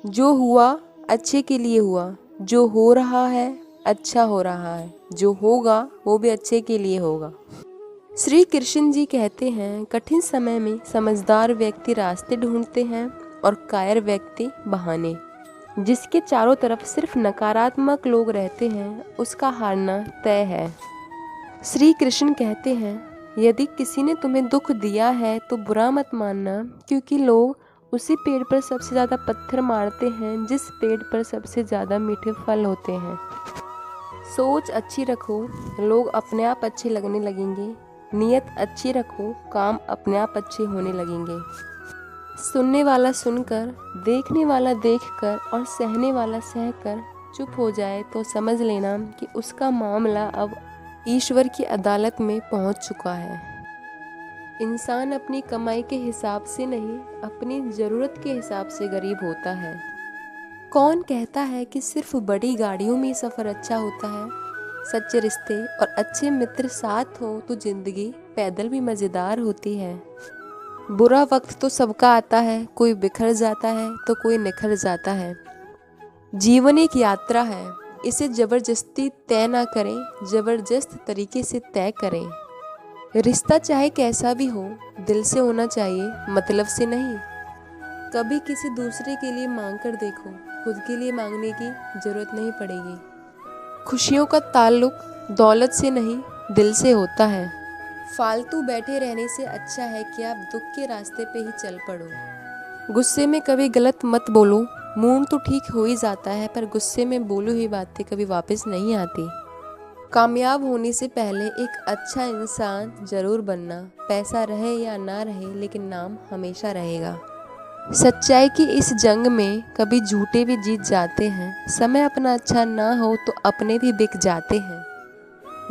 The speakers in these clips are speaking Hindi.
जो हुआ अच्छे के लिए हुआ, जो हो रहा है अच्छा हो रहा है, जो होगा वो भी अच्छे के लिए होगा। श्री कृष्ण जी कहते हैं, कठिन समय में समझदार व्यक्ति रास्ते ढूंढते हैं और कायर व्यक्ति बहाने। जिसके चारों तरफ सिर्फ नकारात्मक लोग रहते हैं उसका हारना तय है। श्री कृष्ण कहते हैं, यदि किसी ने तुम्हें दुख दिया है तो बुरा मत मानना, क्योंकि लोग उसी पेड़ पर सबसे ज़्यादा पत्थर मारते हैं जिस पेड़ पर सबसे ज़्यादा मीठे फल होते हैं। सोच अच्छी रखो, लोग अपने आप अच्छे लगने लगेंगे। नीयत अच्छी रखो, काम अपने आप अच्छे होने लगेंगे। सुनने वाला सुनकर, देखने वाला देखकर और सहने वाला सहकर चुप हो जाए तो समझ लेना कि उसका मामला अब ईश्वर की अदालत में पहुंच चुका है। इंसान अपनी कमाई के हिसाब से नहीं, अपनी ज़रूरत के हिसाब से गरीब होता है। कौन कहता है कि सिर्फ बड़ी गाड़ियों में सफ़र अच्छा होता है? सच्चे रिश्ते और अच्छे मित्र साथ हो तो जिंदगी पैदल भी मज़ेदार होती है। बुरा वक्त तो सबका आता है, कोई बिखर जाता है तो कोई निखर जाता है। जीवन एक यात्रा है, इसे ज़बरदस्ती तय ना करें, ज़बरदस्त तरीके से तय करें। रिश्ता चाहे कैसा भी हो, दिल से होना चाहिए, मतलब से नहीं। कभी किसी दूसरे के लिए मांग कर देखो, खुद के लिए मांगने की ज़रूरत नहीं पड़ेगी। खुशियों का ताल्लुक दौलत से नहीं, दिल से होता है। फालतू बैठे रहने से अच्छा है कि आप दुख के रास्ते पे ही चल पड़ो। गुस्से में कभी गलत मत बोलो, मूड तो ठीक हो ही जाता है पर गुस्से में बोली हुई बातें कभी वापस नहीं आती। कामयाब होने से पहले एक अच्छा इंसान जरूर बनना, पैसा रहे या ना रहे लेकिन नाम हमेशा रहेगा। सच्चाई की इस जंग में कभी झूठे भी जीत जाते हैं। समय अपना अच्छा ना हो तो अपने भी बिक जाते हैं।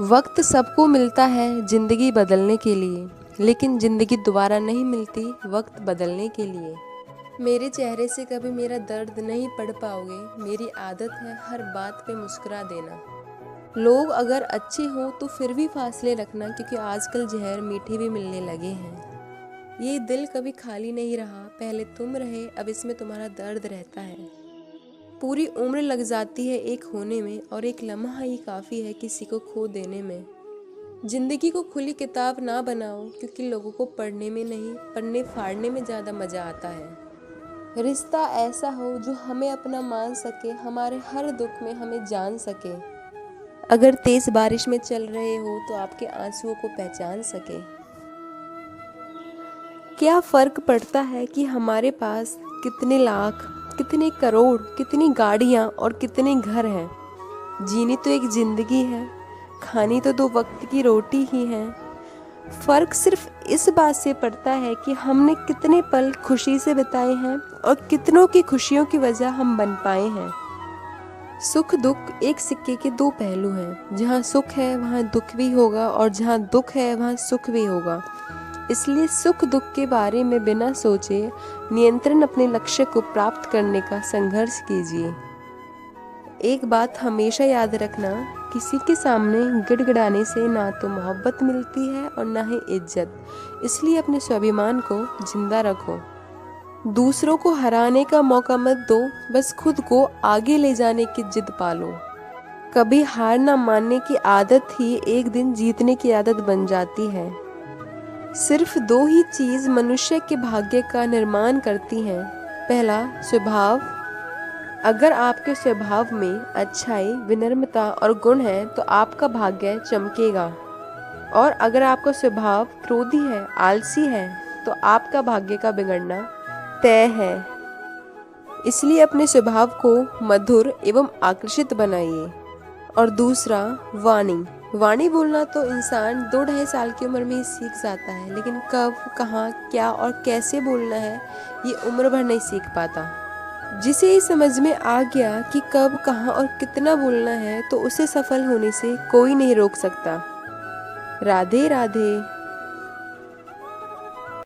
वक्त सबको मिलता है ज़िंदगी बदलने के लिए, लेकिन ज़िंदगी दोबारा नहीं मिलती वक्त बदलने के लिए। मेरे चेहरे से कभी मेरा दर्द नहीं पढ़ पाओगे, मेरी आदत है हर बात पे मुस्कुरा देना। लोग अगर अच्छे हों तो फिर भी फासले रखना, क्योंकि आजकल जहर मीठे भी मिलने लगे हैं। ये दिल कभी खाली नहीं रहा, पहले तुम रहे, अब इसमें तुम्हारा दर्द रहता है। पूरी उम्र लग जाती है एक होने में और एक लम्हा ही काफ़ी है किसी को खो देने में। जिंदगी को खुली किताब ना बनाओ, क्योंकि लोगों को पढ़ने में नहीं, पढ़ने फाड़ने में ज़्यादा मज़ा आता है। रिश्ता ऐसा हो जो हमें अपना मान सके, हमारे हर दुख में हमें जान सके। अगर तेज बारिश में चल रहे हो तो आपके आंसुओं को पहचान सके। क्या फ़र्क पड़ता है कि हमारे पास कितने लाख, कितने करोड़, कितनी गाड़ियाँ और कितने घर हैं? जीनी तो एक ज़िंदगी है, खानी तो 2 वक्त की रोटी ही है। फ़र्क सिर्फ इस बात से पड़ता है कि हमने कितने पल खुशी से बिताए हैं और कितनों की खुशियों की वजह हम बन पाए हैं। सुख दुख एक सिक्के के 2 पहलू हैं। जहाँ सुख है वहाँ दुख भी होगा और जहाँ दुख है वहाँ सुख भी होगा। इसलिए सुख दुख के बारे में बिना सोचे नियंत्रण अपने लक्ष्य को प्राप्त करने का संघर्ष कीजिए। एक बात हमेशा याद रखना, किसी के सामने गिड़गिड़ाने से ना तो मोहब्बत मिलती है और ना ही इज्जत। इसलिए अपने स्वाभिमान को जिंदा रखो। दूसरों को हराने का मौका मत दो, बस खुद को आगे ले जाने की जिद पालो। कभी हार ना मानने की आदत ही एक दिन जीतने की आदत बन जाती है। सिर्फ 2 ही चीज़ मनुष्य के भाग्य का निर्माण करती हैं। पहला, स्वभाव। अगर आपके स्वभाव में अच्छाई, विनम्रता और गुण है तो आपका भाग्य चमकेगा। और अगर आपका स्वभाव क्रोधी है, आलसी है, तो आपका भाग्य का बिगड़ना तय है। इसलिए अपने स्वभाव को मधुर एवं आकर्षित बनाइए। और दूसरा, वाणी। वाणी बोलना तो इंसान 2-2.5 साल की उम्र में ही सीख जाता है, लेकिन कब, कहाँ, क्या और कैसे बोलना है ये उम्र भर नहीं सीख पाता। जिसे ये समझ में आ गया कि कब, कहाँ और कितना बोलना है तो उसे सफल होने से कोई नहीं रोक सकता। राधे राधे।